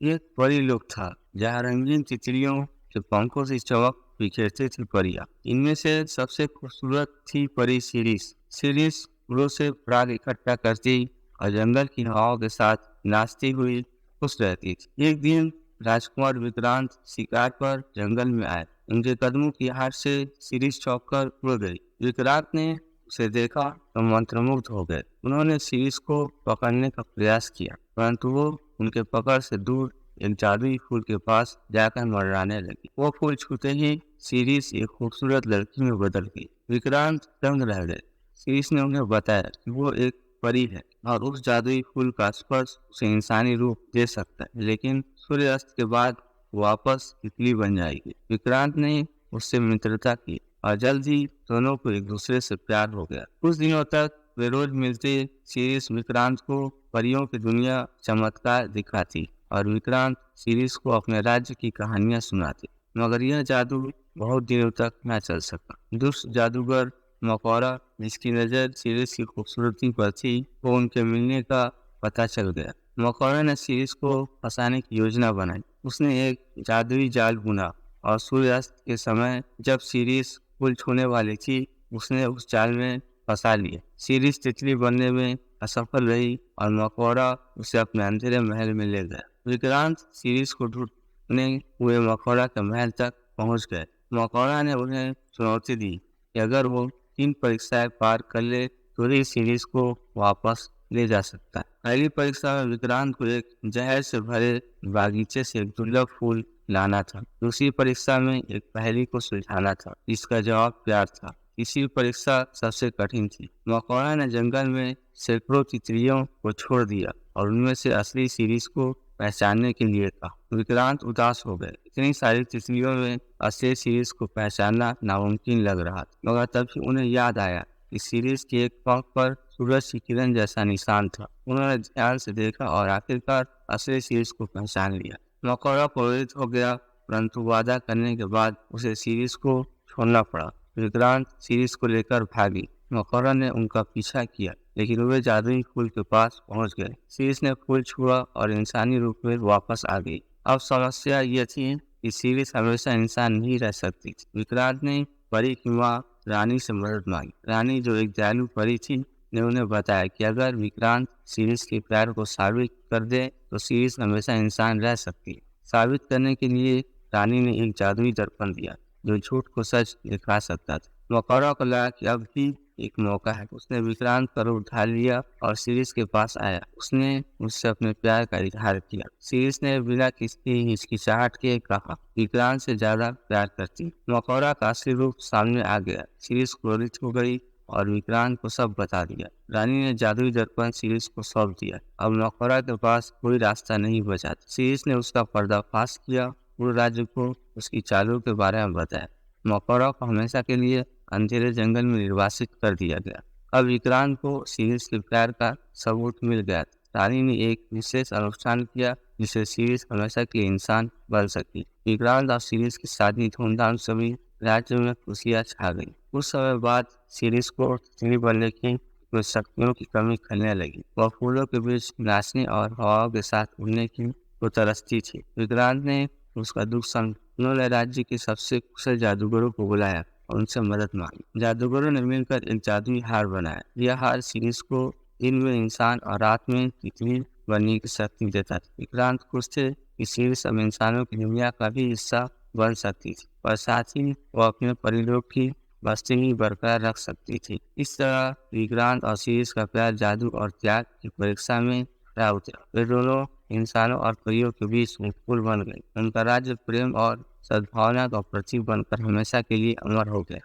एक परी लोक था जहाँ रंगीन तितलियों के पंखों से चमक बिखेरती थी परियां। इनमें से सबसे खूबसूरत थी परी शिरीष। शिरीष फूलों से पराग इकट्ठा करती और जंगल की हवाओं के साथ नाचती हुई खुश रहती थी। एक दिन राजकुमार विक्रांत शिकार पर जंगल में आए। उनके कदमों की आहट से शिरीष चौंक कर उड़ गई। विक्रांत ने उसे देखा तो मंत्रमुग्ध हो गए। उन्होंने शिरीष को पकड़ने का प्रयास किया, परंतु वो उनके पकड़ से दूर एक जादुई फूल के पास जाकर मंडराने लगी। वो फूल छूते ही शिरीष एक खूबसूरत लड़की में बदल गई। विक्रांत दंग रह गए। शिरीष ने उन्हें बताया कि वो एक परी है और उस जादुई फूल का स्पर्श उसे इंसानी रूप दे सकता है, लेकिन सूर्यास्त के बाद वापस तितली बन जाएगी। विक्रांत ने उससे मित्रता की और जल्द ही दोनों को एक दूसरे से प्यार हो गया। कुछ दिनों तक वे रोज मिलते। शिरीष विक्रांत को परियों की दुनिया चमत्कार दिखाती और विक्रांत शिरीष को अपने राज्य की कहानियां सुनाते। मगर यह जादू बहुत दिनों तक न चल सका। दुष्ट जादूगर मकौरा, जिसकी नजर शिरीष की खूबसूरती पर थी, वो उनके मिलने का पता चल गया। मकौरा ने शिरीष को फंसाने की योजना बनाई। उसने एक जादुई जाल बुना और सूर्यास्त के समय जब शिरीष फूल छूने वाली थी, उसने उस जाल में फंसा लिया। शिरीष तितली बनने में असफल रही और मकौड़ा उसे अपने अंधेरे महल में ले गया। विक्रांत शिरीष को ढूंढने हुए मकौड़ा के महल तक पहुंच गए। मकौड़ा ने उन्हें चुनौती दी कि अगर वो 3 परीक्षाएं पार कर ले तो ही शिरीष को वापस ले जा सकता है। पहली परीक्षा में विक्रांत को एक जहर से भरे बागीचे से एक दुर्लभ फूल लाना था। दूसरी परीक्षा में एक पहेली को सुलझाना था, जिसका जवाब प्यार था। तीसरी परीक्षा सबसे कठिन थी। मकौड़ा ने जंगल में सैकड़ों तितलियों को छोड़ दिया और उनमें से असली शिरीष को पहचानने के लिए कहा। विक्रांत उदास हो गए। इतनी सारी तितलियों में असली शिरीष को पहचानना नामुमकिन लग रहा था। मगर तभी उन्हें याद आया कि शिरीष के एक पंख पर सूरज की किरण जैसा निशान था। उन्होंने ध्यान से देखा और आखिरकार असली शिरीष को पहचान लिया। मकौड़ा प्रेरित हो गया, परंतु वादा करने के बाद उसे शिरीष को छोड़ना पड़ा। विक्रांत शिरीष को लेकर भागी। मकौड़ा ने उनका पीछा किया, लेकिन वे जादुई फूल के पास पहुंच गए। शिरीष ने फूल छुआ और इंसानी रूप में वापस आ गई। अब समस्या यह थी कि शिरीष हमेशा इंसान नहीं रह सकती थी। विक्रांत ने परी की माँ रानी से मदद मांगी। रानी, जो एक दयालु परी थी, ने उन्हें बताया कि अगर विक्रांत शिरीष के प्यार को साबित कर दे तो शिरीष हमेशा इंसान रह सकती है। साबित करने के लिए रानी ने एक जादुई दर्पण दिया जो झूठ को सच दिखा सकता था। मकौड़ा को लगा कि अब भी एक मौका है। उसने विक्रांत पर उठा लिया और शिरीष के पास आया। उसने उससे अपने प्यार का इजहार किया। शिरीष ने बिना किसी हिचकिचाहट के कहा, विक्रांत से ज्यादा प्यार करती। मकौड़ा का असली रूप सामने आ गया। शिरीष क्रोधित हो गई और विक्रांत को सब बता दिया। रानी ने जादुई दर्पण शिरीष को सौंप दिया। अब मकौड़ा के पास कोई रास्ता नहीं बचा। शिरीष ने उसका पर्दाफाश किया, पूरे राज्य को उसकी चालों के बारे में बताया। मकौड़ा को हमेशा के लिए अंधेरे जंगल में निर्वासित कर दिया गया। अब विक्रांत को शिरीष के प्यार का सबूत मिल गया। रानी ने एक विशेष अनुष्ठान किया जिससे शिरीष हमेशा के लिए इंसान बन सकी। विक्रांत और शिरीष की शादी धूमधाम से हुई। राज्य में खुशियां छा गई। कुछ समय बाद शिरीष को तितली बनने की कुछ शक्तियों की कमी खलने लगी। वह फूलों के बीच नाचने और हवाओं के साथ उड़ने की तो तरसती थी। विक्रांत ने उसका दुख समझ उन्होंने राज्य के सबसे कुशल जादूगरों को बुलाया और उनसे मदद मांगी। जादूगरों ने मिलकर एक जादुई हार बनाया। यह हार शिरीष को दिन में इंसान और रात में तितली बनने की शक्ति देता था। विक्रांत खुश थे कि शिरीष अब इंसानों की दुनिया का भी हिस्सा बन सकती थी और साथ ही वह अपने परिलोक की बस्ती ही बरकरार रख सकती थी। इस तरह विक्रांत और शिरीष का प्यार जादू और त्याग की परीक्षा में खरा उतरा। वे दोनों इंसानों और परियों के बीच एक पुल बन गए। उनका राज्य प्रेम और सद्भावना का प्रतीक बनकर हमेशा के लिए अमर हो गया।